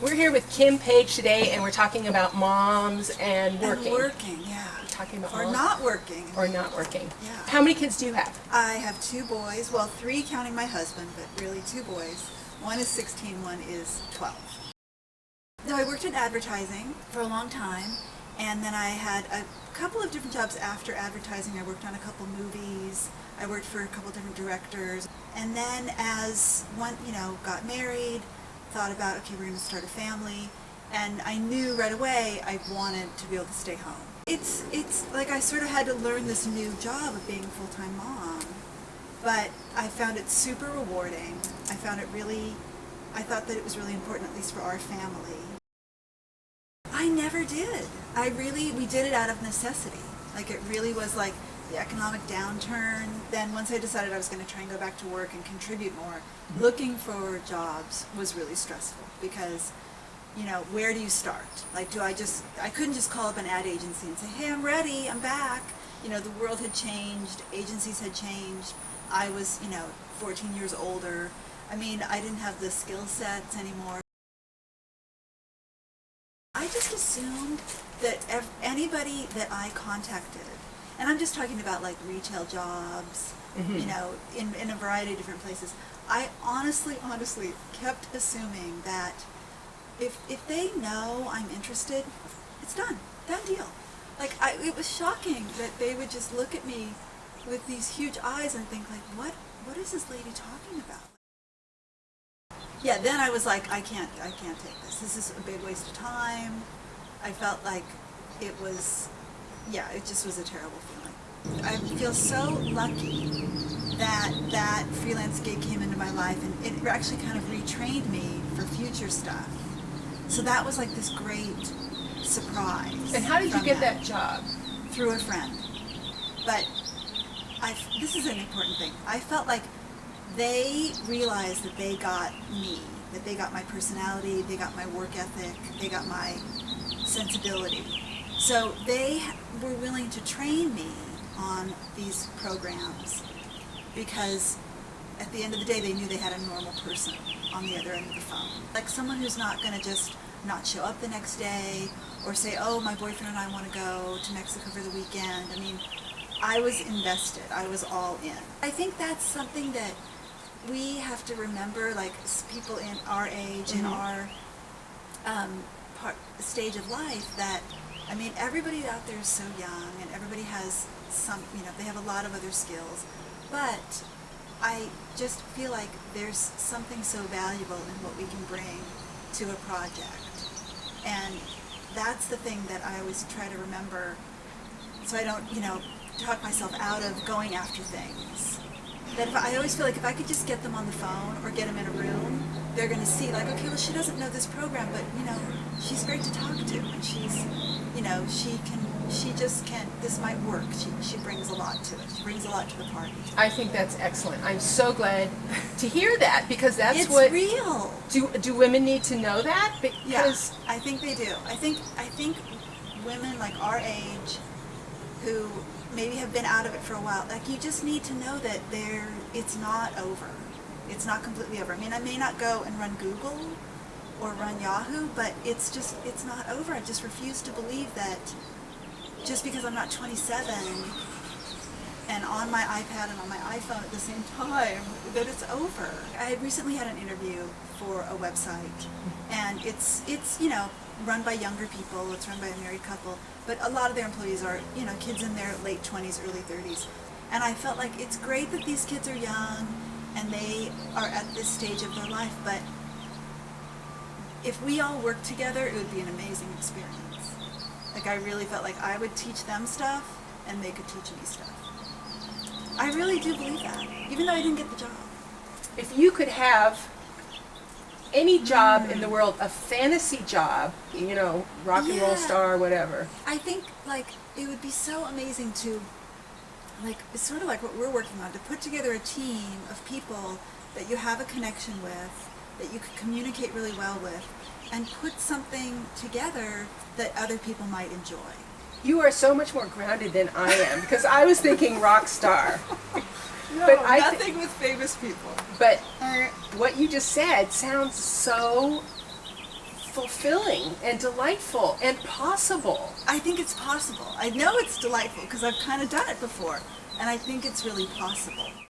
We're here with Kim Page today, and we're talking about moms and working. And working, yeah. Talking about or moms. not working. Or not working. Yeah. How many kids do you have? I have 2 boys, well 3 counting my husband, but really 2 boys. One is 16, one is 12. So I worked in advertising for a long time, and then I had a couple of different jobs after advertising. I worked on a couple movies, I worked for a couple different directors, and then as one, got married, thought about, okay, we're going to start a family, and I knew right away I wanted to be able to stay home. It's like I sort of had to learn this new job of being a full-time mom, but I found it super rewarding. I thought that it was really important, at least for our family. I never did. We did it out of necessity. Like, it really was like the economic downturn. Then once I decided I was going to try and go back to work and contribute more, looking for jobs was really stressful because, where do you start? Like, I couldn't just call up an ad agency and say, hey, I'm ready, I'm back. The world had changed, agencies had changed. I was, 14 years older. I didn't have the skill sets anymore. I just assumed that anybody that I contacted, and I'm just talking about like retail jobs, in a variety of different places, I honestly kept assuming that if they know I'm interested, it's done deal. Like, it was shocking that they would just look at me with these huge eyes and think like, what is this lady talking about? Yeah, then I was like, I can't take this. This is a big waste of time. I felt like it just was a terrible feeling. I feel so lucky that freelance gig came into my life, and it actually kind of retrained me for future stuff. So that was like this great surprise. And how did you get that job? Through a friend. But this is an important thing. I felt like they realized that they got me, that they got my personality, they got my work ethic, they got my sensibility. So they were willing to train me on these programs because at the end of the day they knew they had a normal person on the other end of the phone. Like someone who's not going to just not show up the next day or say, oh, my boyfriend and I want to go to Mexico for the weekend. I was invested. I was all in. I think that's something that we have to remember, like people in our age, in our stage of life, that, everybody out there is so young and everybody has they have a lot of other skills, but I just feel like there's something so valuable in what we can bring to a project. And that's the thing that I always try to remember so I don't, talk myself out of going after things. That I always feel like if I could just get them on the phone or get them in a room, they're going to see like, okay, well, she doesn't know this program, but, she's great to talk to, and she's, this might work. She brings a lot to it. She brings a lot to the party. I think that's excellent. I'm so glad to hear that, because that's it's what... real. Do women need to know that? Because I think they do. I think women like our age who maybe have been out of it for a while, like, you just need to know that it's not over. It's not completely over. I may not go and run Google or run Yahoo, but it's not over. I just refuse to believe that just because I'm not 27 and on my iPad and on my iPhone at the same time, that it's over. I recently had an interview for a website, and it's run by younger people. It's run by a married couple, but a lot of their employees are, kids in their late 20s, early 30s. And I felt like it's great that these kids are young and they are at this stage of their life, but if we all worked together, it would be an amazing experience. Like, I really felt like I would teach them stuff and they could teach me stuff. I really do believe that, even though I didn't get the job. If you could have any job in the world, a fantasy job, rock and roll star, whatever. I think, like, it would be so amazing to, like, it's sort of like what we're working on, to put together a team of people that you have a connection with, that you could communicate really well with, and put something together that other people might enjoy. You are so much more grounded than I am, because I was thinking rock star. No, but nothing with famous people. But what you just said sounds so fulfilling and delightful and possible. I think it's possible. I know it's delightful because I've kind of done it before, and I think it's really possible.